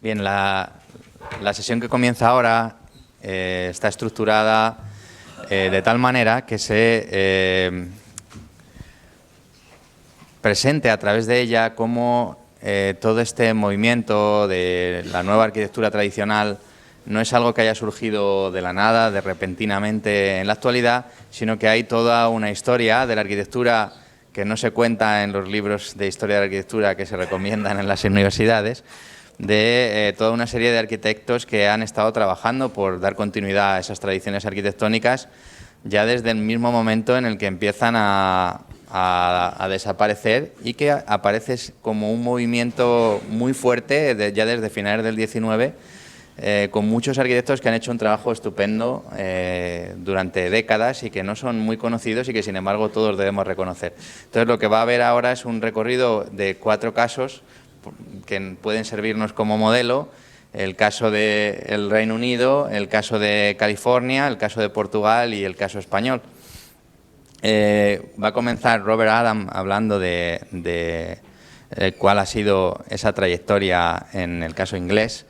Bien, la sesión que comienza ahora está estructurada de tal manera que se presente a través de ella cómo todo este movimiento de la nueva arquitectura tradicional no es algo que haya surgido de la nada, de repentinamente en la actualidad, sino que hay toda una historia de la arquitectura que no se cuenta en los libros de historia de la arquitectura que se recomiendan en las universidades, de toda una serie de arquitectos que han estado trabajando por dar continuidad a esas tradiciones arquitectónicas ya desde el mismo momento en el que empiezan a desaparecer y que aparece como un movimiento muy fuerte ya desde finales del 19, con muchos arquitectos que han hecho un trabajo estupendo durante décadas y que no son muy conocidos y que sin embargo todos debemos reconocer. Entonces lo que va a haber ahora es un recorrido de 4 casos que pueden servirnos como modelo: el caso del Reino Unido, el caso de California, el caso de Portugal y el caso español. Va a comenzar Robert Adam hablando de cuál ha sido esa trayectoria en el caso inglés.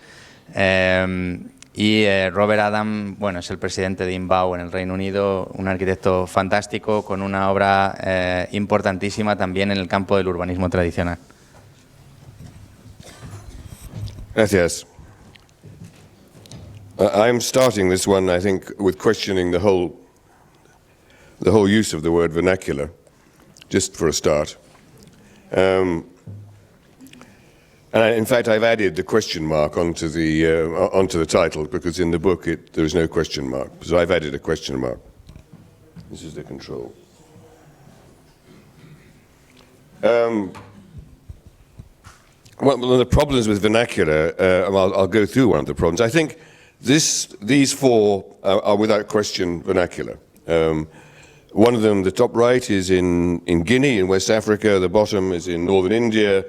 Robert Adam, bueno, es el presidente de INTBAU en el Reino Unido, un arquitecto fantástico con una obra importantísima también en el campo del urbanismo tradicional. Gracias. I'm starting this one, I think, with questioning the whole use of the word vernacular, just for a start. And in fact, I've added the question mark onto the title, because in the book there is no question mark. So I've added a question mark. This is the control. One of the problems with vernacular, I'll go through one of the problems. I think these 4 are without question vernacular. One of them, the top right, is in Guinea, in West Africa. The bottom is in northern India.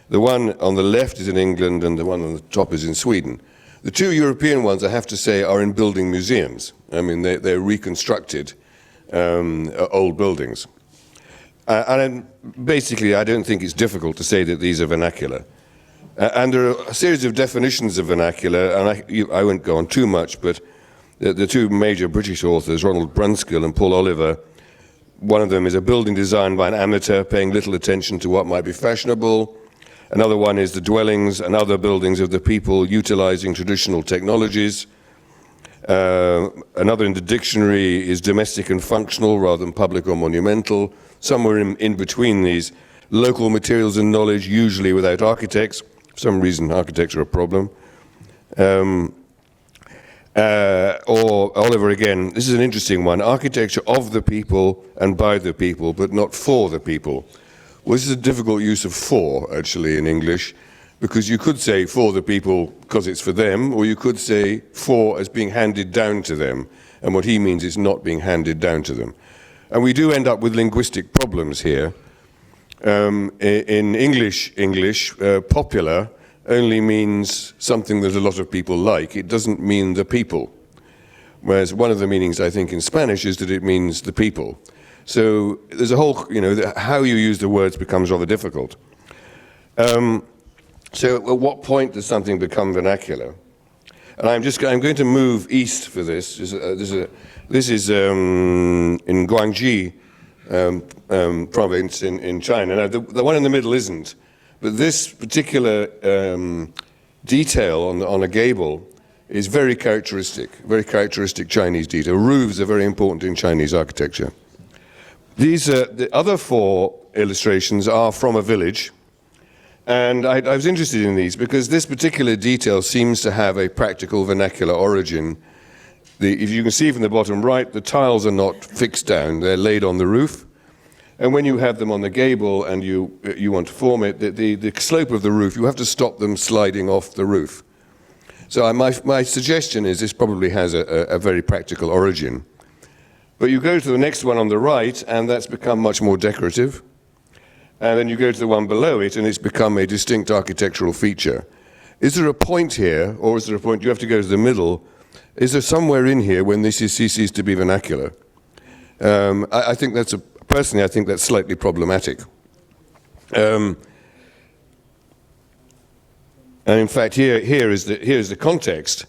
The one on the left is in England, and the one on the top is in Sweden. The 2 European ones, I have to say, are in building museums. I mean, they're reconstructed old buildings. And basically, I don't think it's difficult to say that these are vernacular. And there are a series of definitions of vernacular, and I won't go on too much, but the 2 major British authors, Ronald Brunskill and Paul Oliver, one of them is a building designed by an amateur paying little attention to what might be fashionable. Another one is the dwellings and other buildings of the people utilizing traditional technologies. Another in the dictionary is domestic and functional rather than public or monumental. Somewhere in between these, local materials and knowledge, usually without architects. For some reason, architects are a problem. Or Oliver again, this is an interesting one: architecture of the people and by the people, but not for the people. Well, this is a difficult use of for, actually, in English, because you could say for the people because it's for them, or you could say for as being handed down to them, and what he means is not being handed down to them. And we do end up with linguistic problems here. In English, popular only means something that a lot of people like. It doesn't mean the people. Whereas one of the meanings, I think, in Spanish is that it means the people. So there's a whole, how you use the words becomes rather difficult. So at what point does something become vernacular? And I'm going to move east for this. This is in Guangxi province in China. Now, the one in the middle isn't. But this particular detail on a gable is very characteristic Chinese detail. Roofs are very important in Chinese architecture. The other 4 illustrations are from a village, and I was interested in these because this particular detail seems to have a practical vernacular origin. If you can see from the bottom right, the tiles are not fixed down, they're laid on the roof. And when you have them on the gable and you want to form it, the slope of the roof, you have to stop them sliding off the roof. So my suggestion is this probably has a very practical origin. But you go to the next one on the right, and that's become much more decorative. And then you go to the one below it, and it's become a distinct architectural feature. Is there a point here, or is there a point, you have to go to the middle? Is there somewhere in here when this ceases to be vernacular? I think personally, I think that's slightly problematic. And in fact, here is the context.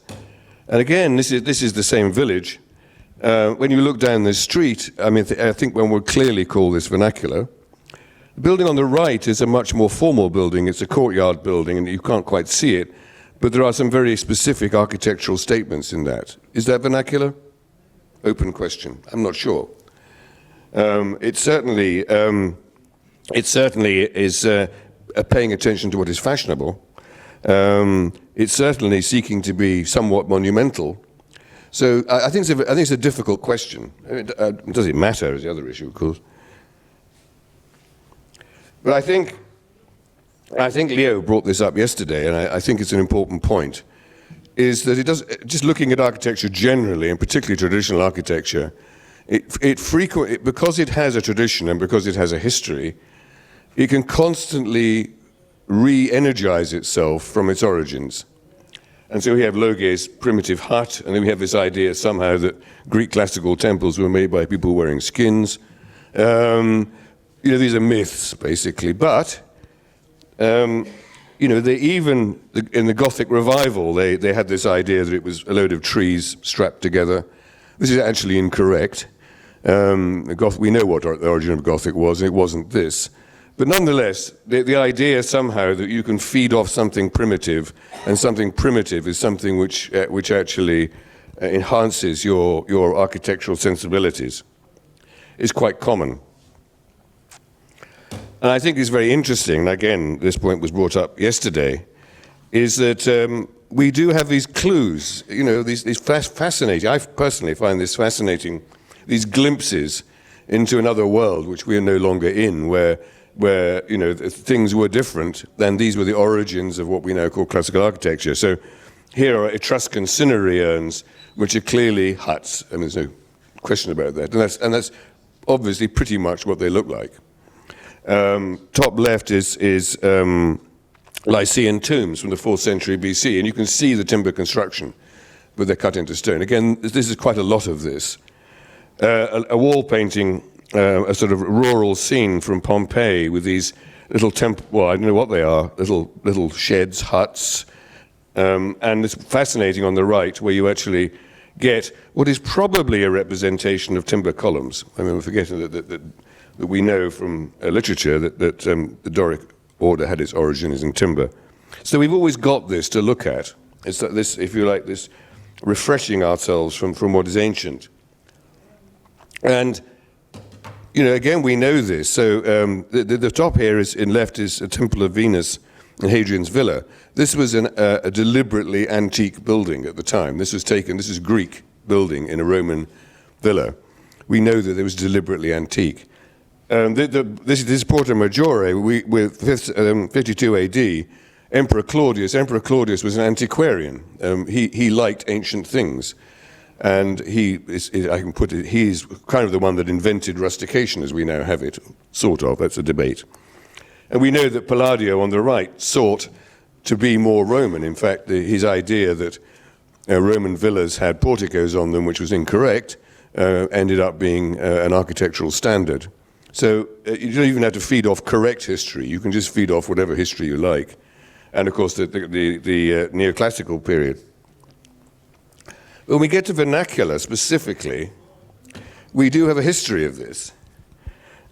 And again, this is the same village. When you look down the street, I mean, I think one would clearly call this vernacular. The building on the right is a much more formal building. It's a courtyard building, and you can't quite see it. But there are some very specific architectural statements in that. Is that vernacular? Open question. I'm not sure. It certainly is paying attention to what is fashionable. It's certainly seeking to be somewhat monumental. So I think it's a difficult question. Does it matter is the other issue, of course. But I think Leo brought this up yesterday, and I think it's an important point, is that it does, just looking at architecture generally, and particularly traditional architecture, because it has a tradition and because it has a history, it can constantly re-energize itself from its origins. And so we have Loge's primitive hut, and then we have this idea somehow that Greek classical temples were made by people wearing skins. These are myths, basically. But, they even, in the Gothic revival, they had this idea that it was a load of trees strapped together. This is actually incorrect. We know what the origin of Gothic was, and it wasn't this. But nonetheless, the idea somehow that you can feed off something primitive, and something primitive is something which actually enhances your architectural sensibilities, is quite common. And I think it's very interesting, and again, this point was brought up yesterday, is that we do have these clues, these fascinating, I personally find this fascinating, these glimpses into another world which we are no longer in, where things were different, and these were the origins of what we now call classical architecture. So here are Etruscan cinerary urns, which are clearly huts, and there's no question about that. And that's obviously pretty much what they look like. Top left is Lycian tombs from the 4th century BC, and you can see the timber construction, but they're cut into stone. Again, this is quite a lot of this. A wall painting, a sort of rural scene from Pompeii with these little I don't know what they are, little sheds, huts, and it's fascinating on the right where you actually get what is probably a representation of timber columns. I mean, we're forgetting that we know from literature that the Doric order had its origins in timber. So we've always got this to look at. It's like this, if you like, this refreshing ourselves from what is ancient. And, again, we know this. So the top here in left is a Temple of Venus in Hadrian's Villa. This was a deliberately antique building at the time. This is Greek building in a Roman villa. We know that it was deliberately antique. This is Porta Maggiore with 52 AD. Emperor Claudius was an antiquarian. He liked ancient things. And he's kind of the one that invented rustication as we now have it, sort of. That's a debate. And we know that Palladio on the right sought to be more Roman. In fact, his idea that Roman villas had porticos on them, which was incorrect, ended up being an architectural standard. So you don't even have to feed off correct history. You can just feed off whatever history you like. And of course, the neoclassical period. When we get to vernacular specifically, we do have a history of this.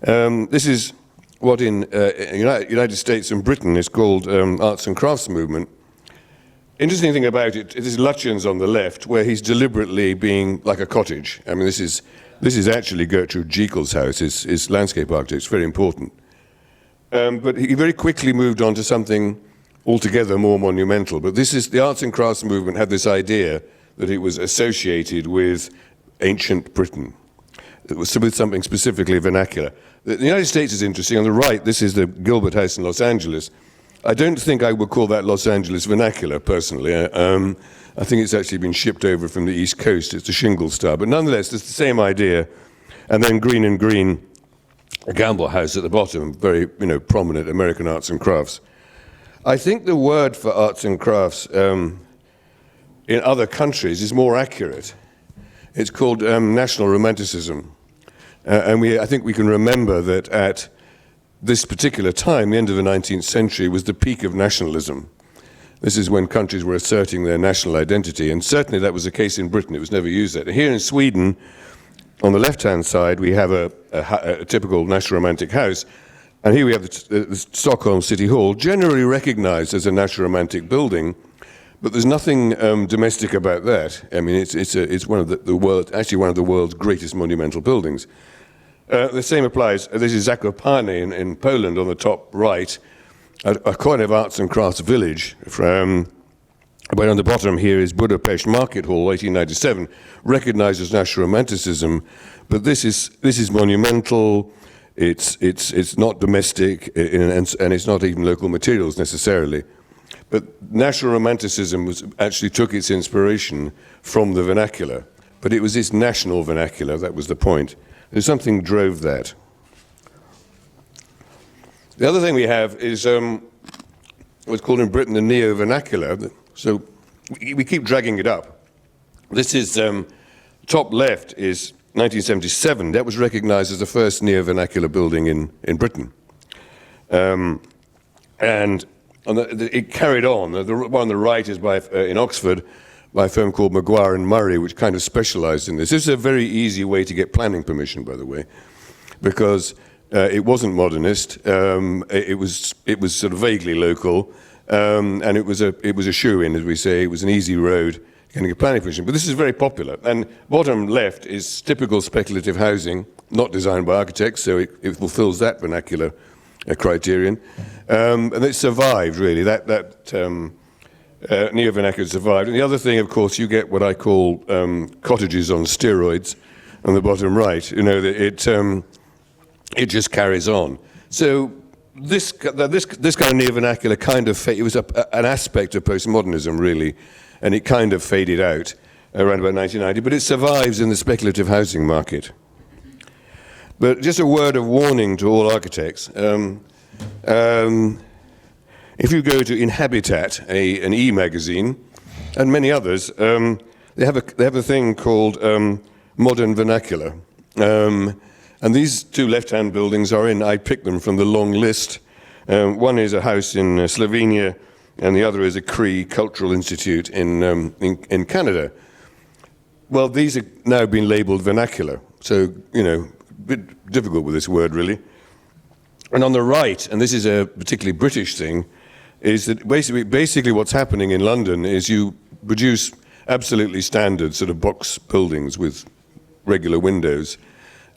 This is what in United States and Britain is called arts and crafts movement. Interesting thing about it is Lutyens on the left, where he's deliberately being like a cottage. I mean, this is actually Gertrude Jekyll's house, his landscape architect. It's very important. But he very quickly moved on to something altogether more monumental. But the arts and crafts movement had this idea that it was associated with ancient Britain. It was with something specifically vernacular. The United States is interesting. On the right, this is the Gilbert House in Los Angeles. I don't think I would call that Los Angeles vernacular, personally. I think it's actually been shipped over from the East Coast. It's a shingle style. But nonetheless, it's the same idea. And then Green and Green, a Gamble House at the bottom, very prominent American arts and crafts. I think the word for arts and crafts in other countries is more accurate. It's called national romanticism. And I think we can remember that at this particular time, the end of the 19th century, was the peak of nationalism. This is when countries were asserting their national identity, and certainly that was the case in Britain. It was never used that. Here in Sweden, on the left-hand side, we have a typical national romantic house, and here we have the Stockholm City Hall, generally recognized as a national romantic building, but there's nothing domestic about that. I mean, it's one of the world's greatest monumental buildings. The same applies. This is Zakopane in Poland on the top right, a kind of arts and crafts village. But on the bottom here is Budapest Market Hall, 1897, recognized as national romanticism. But this is monumental. It's not domestic, and it's not even local materials necessarily. But national romanticism actually took its inspiration from the vernacular. But it was this national vernacular, that was the point. There's something drove that. The other thing we have is what's called in Britain the neo-vernacular. So we keep dragging it up. This is, top left is 1977. That was recognized as the first neo-vernacular building in Britain. And it carried on. The one on the right is in Oxford by a firm called Maguire and Murray, which kind of specialized in this. This is a very easy way to get planning permission, by the way, because it wasn't modernist. It was sort of vaguely local, and it was a shoe-in, as we say. It was an easy road getting a planning permission. But this is very popular. And bottom left is typical speculative housing, not designed by architects, so it fulfills that vernacular criterion. And it survived, really. That neo-vernacular survived. And the other thing, of course, you get what I call cottages on steroids on the bottom right. You know, it just carries on. So this kind of neo-vernacular kind of it was an aspect of postmodernism, really, and it kind of faded out around about 1990, but it survives in the speculative housing market. But just a word of warning to all architects. If you go to Inhabitat, an e-magazine, and many others, they have a thing called modern vernacular. And these two left-hand buildings I picked them from the long list. One is a house in Slovenia, and the other is a Cree Cultural Institute in Canada. Well, these have now been labeled vernacular, so, you know, a bit difficult with this word, really. And on the right, and this is a particularly British thing, is that basically what's happening in London is you produce absolutely standard sort of box buildings with regular windows,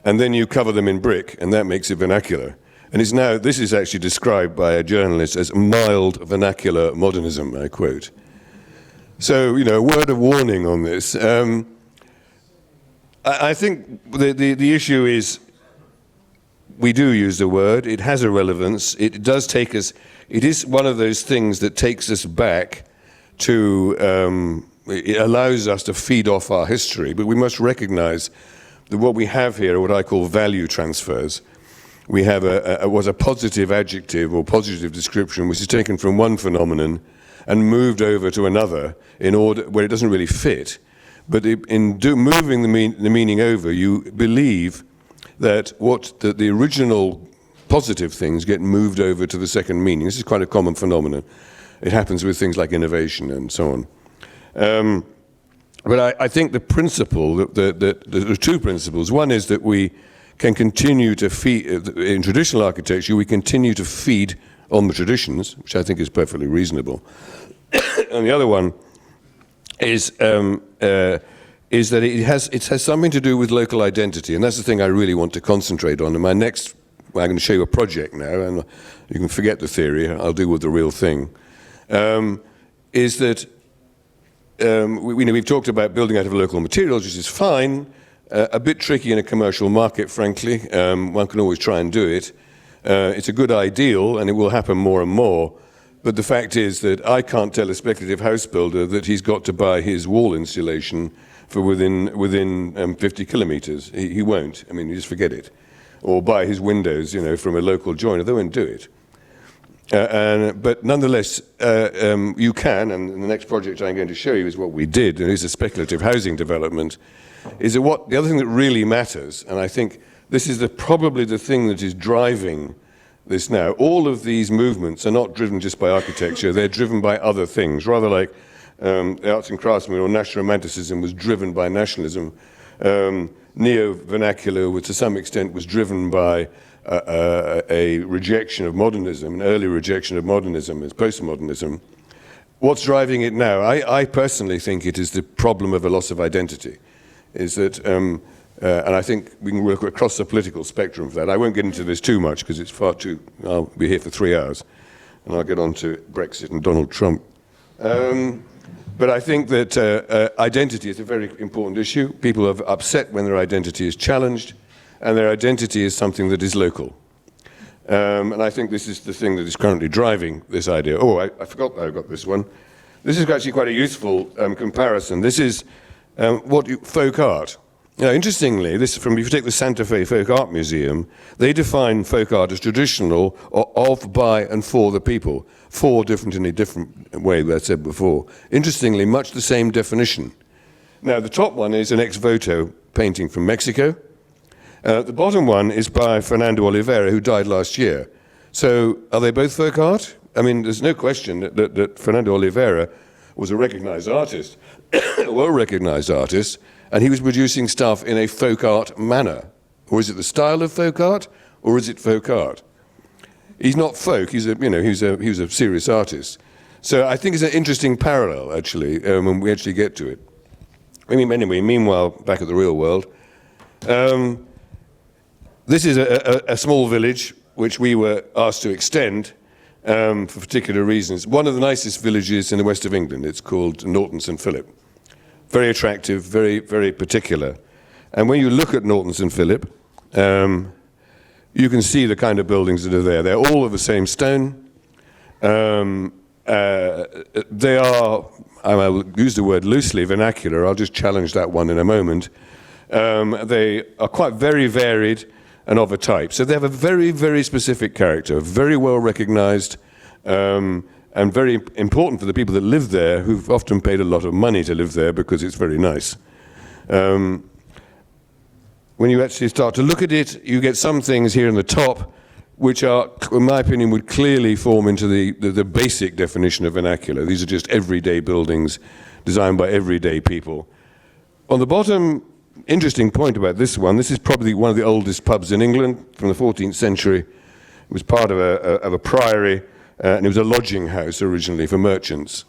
and then you cover them in brick, and that makes it vernacular. And this is actually described by a journalist as mild vernacular modernism, I quote. So, you know, a word of warning on this. I think the issue is we do use the word, it has a relevance, it does take us, it is one of those things that takes us back to, it allows us to feed off our history, but we must recognize that what we have here are what I call value transfers. We have a positive adjective or positive description which is taken from one phenomenon and moved over to another in order where it doesn't really fit. But moving the meaning over, you believe that the original positive things get moved over to the second meaning. This is quite a common phenomenon. It happens with things like innovation and so on. But I think the principle, there are two principles. One is that we can continue to feed, in traditional architecture, we continue to feed on the traditions, which I think is perfectly reasonable. And the other one is that it has something to do with local identity, and that's the thing I really want to concentrate on. And I'm going to show you a project now, and you can forget the theory, I'll deal with the real thing, is that we've talked about building out of local materials, which is fine, a bit tricky in a commercial market, frankly. One can always try and do it. It's a good ideal, and it will happen more and more. But the fact is that I can't tell a speculative house builder that he's got to buy his wall insulation for within 50 kilometers. He won't. I mean, you just forget it. Or buy his windows, from a local joiner. They won't do it. But nonetheless, you can, and the next project I'm going to show you is what we did, and it's a speculative housing development, is that the other thing that really matters, and I think this is probably the thing that is driving this now. All of these movements are not driven just by architecture, they're driven by other things, rather like the arts and craftsmen or national romanticism was driven by nationalism. Neo-vernacular, which to some extent was driven by a rejection of modernism, an early rejection of modernism as postmodernism. What's driving it now? I personally think it is the problem of a loss of identity. Is that, and I think we can work across the political spectrum for that. I won't get into this too much because it's far too, I'll be here for 3 hours and I'll get on to Brexit and Donald Trump. But I think that identity is a very important issue. People are upset when their identity is challenged, and their identity is something that is local. And I think this is the thing that is currently driving this idea. Oh, I forgot that I got this one. This is actually quite a useful comparison. This is folk art. Now, interestingly, this from, if you take the Santa Fe Folk Art Museum, they define folk art as traditional or of, by, and for the people. For different in a different way, that I said before. Interestingly, much the same definition. Now, the top one is an ex voto painting from Mexico. The bottom one is by Fernando Oliveira, who died last year. So, are they both folk art? I mean, there's no question that Fernando Oliveira was a recognized artist, a well-recognized artist, and he was producing stuff in a folk art manner. Or is it the style of folk art, or is it folk art? He's not folk, he's a serious artist. So I think it's an interesting parallel, actually, when we actually get to it. I mean, anyway, meanwhile, back at the real world, this is a small village which we were asked to extend for particular reasons. One of the nicest villages in the west of England. It's called Norton St Philip. Very attractive, very, very particular. And when you look at Norton St Philip, you can see the kind of buildings that are there. They're all of the same stone. They are, I will use the word loosely, vernacular. I'll just challenge that one in a moment. They are quite very varied and of a type. So they have a very, very specific character, very well recognized, and very important for the people that live there, who've often paid a lot of money to live there because it's very nice. When you actually start to look at it, you get some things here in the top, which are, in my opinion, would clearly form into the basic definition of vernacular. These are just everyday buildings designed by everyday people. On the bottom, interesting point about this one, this is probably one of the oldest pubs in England from the 14th century. It was part of a priory, and it was a lodging house originally for merchants.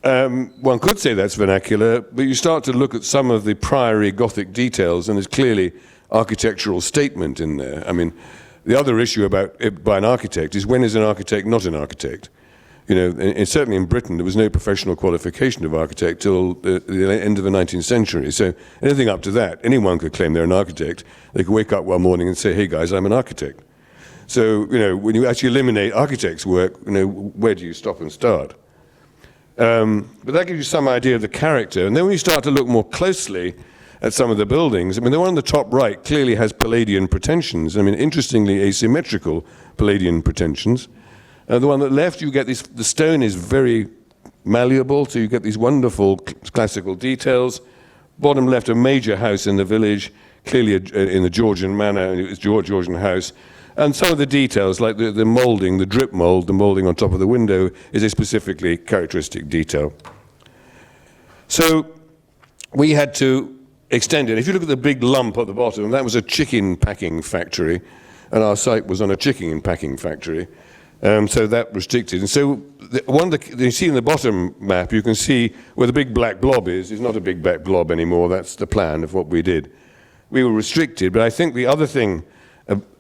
One could say that's vernacular, but you start to look at some of the priory Gothic details, and there's clearly architectural statement in there. I mean, the other issue about it by an architect is, when is an architect not an architect? You know, and certainly in Britain, there was no professional qualification of architect till the end of the 19th century. So anything up to that, anyone could claim they're an architect. They could wake up one morning and say, hey guys, I'm an architect. So, you know, when you actually eliminate architects' work, you know, where do you stop and start? But that gives you some idea of the character. And then when you start to look more closely at some of the buildings, I mean, the one on the top right clearly has Palladian pretensions. I mean, interestingly, asymmetrical Palladian pretensions. The one on the left, you get this, the stone is very malleable, so you get these wonderful classical details. Bottom left, a major house in the village, clearly in the Georgian manner, it's a Georgian house. And some of the details, like the moulding, the drip mould, the moulding on top of the window, is a specifically characteristic detail. So we had to extend it. If you look at the big lump at the bottom, that was a chicken packing factory, and our site was on a chicken packing factory. So that restricted. And so you see in the bottom map, you can see where the big black blob is. It's not a big black blob anymore. That's the plan of what we did. We were restricted, but I think the other thing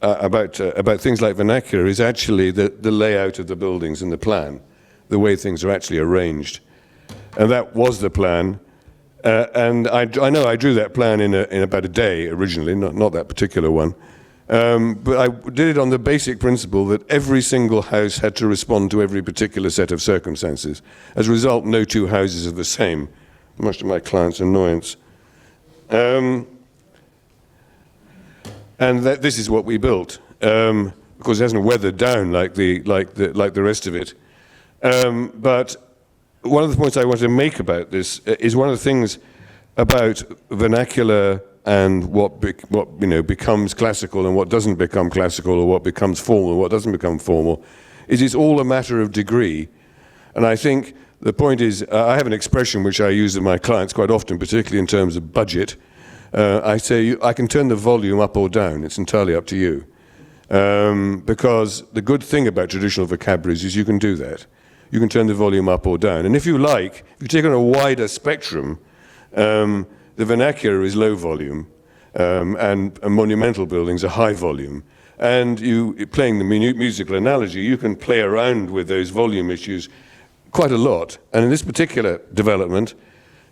about things like vernacular is actually the layout of the buildings and the plan, the way things are actually arranged. And that was the plan. And I know I drew that plan in about a day originally, not that particular one. But I did it on the basic principle that every single house had to respond to every particular set of circumstances. As a result, no two houses are the same, much to my client's annoyance. And this is what we built. Of course, it hasn't weathered down like the rest of it. But one of the points I want to make about this is one of the things about vernacular and what becomes classical and what doesn't become classical, or what becomes formal and what doesn't become formal, is it's all a matter of degree. And I think the point is, I have an expression which I use with my clients quite often, particularly in terms of budget. I say, I can turn the volume up or down. It's entirely up to you. Because the good thing about traditional vocabularies is you can do that. You can turn the volume up or down. And if you like, if you take on a wider spectrum, the vernacular is low volume, and monumental buildings are high volume. And playing the musical analogy, you can play around with those volume issues quite a lot. And in this particular development,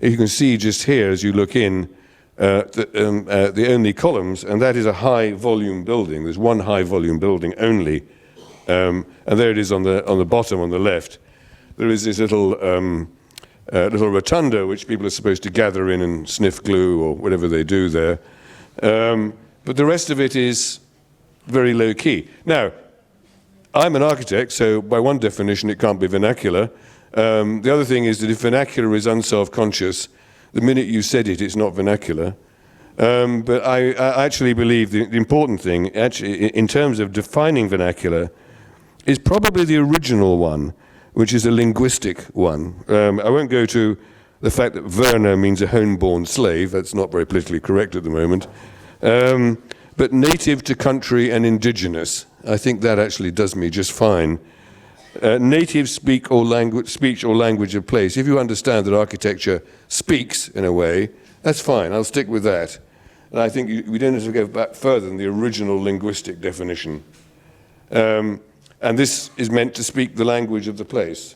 you can see just here as you look in, the only columns, and that is a high volume building. There's one high volume building only, and there it is on the bottom on the left. There is this little rotunda which people are supposed to gather in and sniff glue or whatever they do there. But the rest of it is very low key. Now, I'm an architect, so by one definition it can't be vernacular. The other thing is that if vernacular is unself-conscious, the minute you said it, it's not vernacular. But I actually believe the important thing, actually, in terms of defining vernacular, is probably the original one, which is a linguistic one. I won't go to the fact that Verna means a home-born slave. That's not very politically correct at the moment. But native to country and indigenous, I think that actually does me just fine. Native speech or language of place. If you understand that architecture speaks in a way, that's fine. I'll stick with that. And I think we don't have to go back further than the original linguistic definition. And this is meant to speak the language of the place.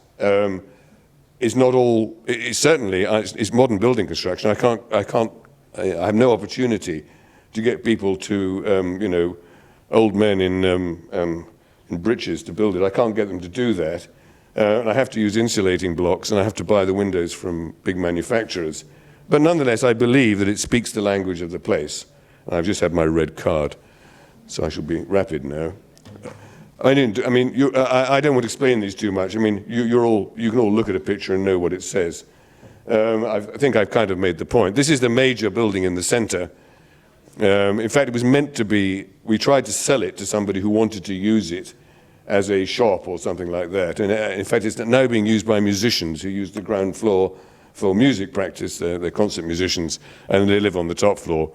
It's not all. It's certainly it's modern building construction. I have no opportunity to get people to old men in breeches to build it. I can't get them to do that. And I have to use insulating blocks, and I have to buy the windows from big manufacturers. But nonetheless, I believe that it speaks the language of the place. And I've just had my red card, so I shall be rapid now. I don't want to explain these too much. I mean, you can all look at a picture and know what it says. I think I've kind of made the point. This is the major building in the center. In fact, it was meant to be, we tried to sell it to somebody who wanted to use it as a shop or something like that. And in fact, it's now being used by musicians who use the ground floor for music practice. They're concert musicians, and they live on the top floor.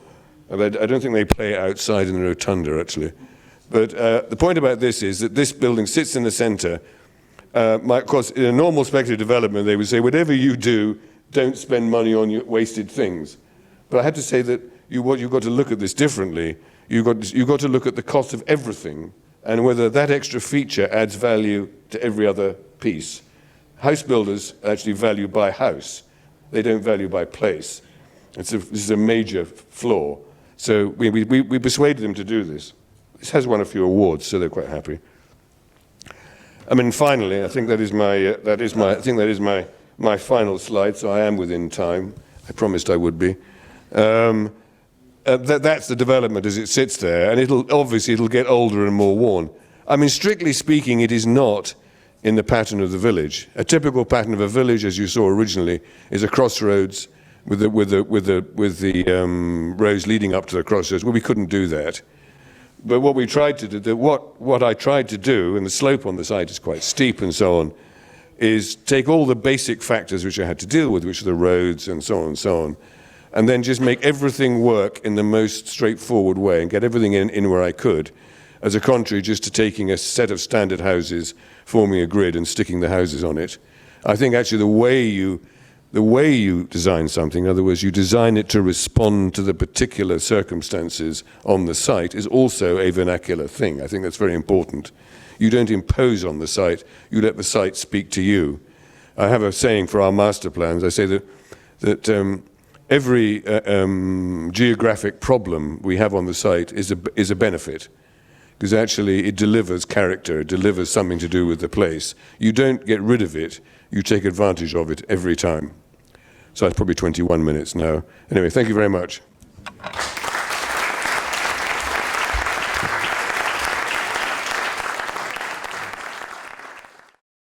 I don't think they play outside in the rotunda, actually. But the point about this is that this building sits in the center. Of course, in a normal speculative development, they would say, whatever you do, don't spend money on your wasted things. But I had to say that you've got to look at this differently. You've got to look at the cost of everything and whether that extra feature adds value to every other piece. House builders actually value by house. They don't value by place. This is a major flaw. So we persuaded them to do this. This has won a few awards, so they're quite happy. I mean, finally, I think that is my final slide. So I am within time. I promised I would be. That's the development as it sits there, and it'll get older and more worn. I mean, strictly speaking, it is not in the pattern of the village. A typical pattern of a village, as you saw originally, is a crossroads with the roads leading up to the crossroads. Well, we couldn't do that. But what we tried to do, what I tried to do, and the slope on the side is quite steep and so on, is take all the basic factors which I had to deal with, which are the roads and so on, and then just make everything work in the most straightforward way and get everything in where I could, as a contrary just to taking a set of standard houses, forming a grid and sticking the houses on it. I think actually the way you design something, in other words, you design it to respond to the particular circumstances on the site, is also a vernacular thing. I think that's very important. You don't impose on the site, you let the site speak to you. I have a saying for our master plans. I say that every geographic problem we have on the site is a benefit, because actually it delivers character, it delivers something to do with the place. You don't get rid of it, you take advantage of it every time. So it's probably 21 minutes now. Anyway, thank you very much.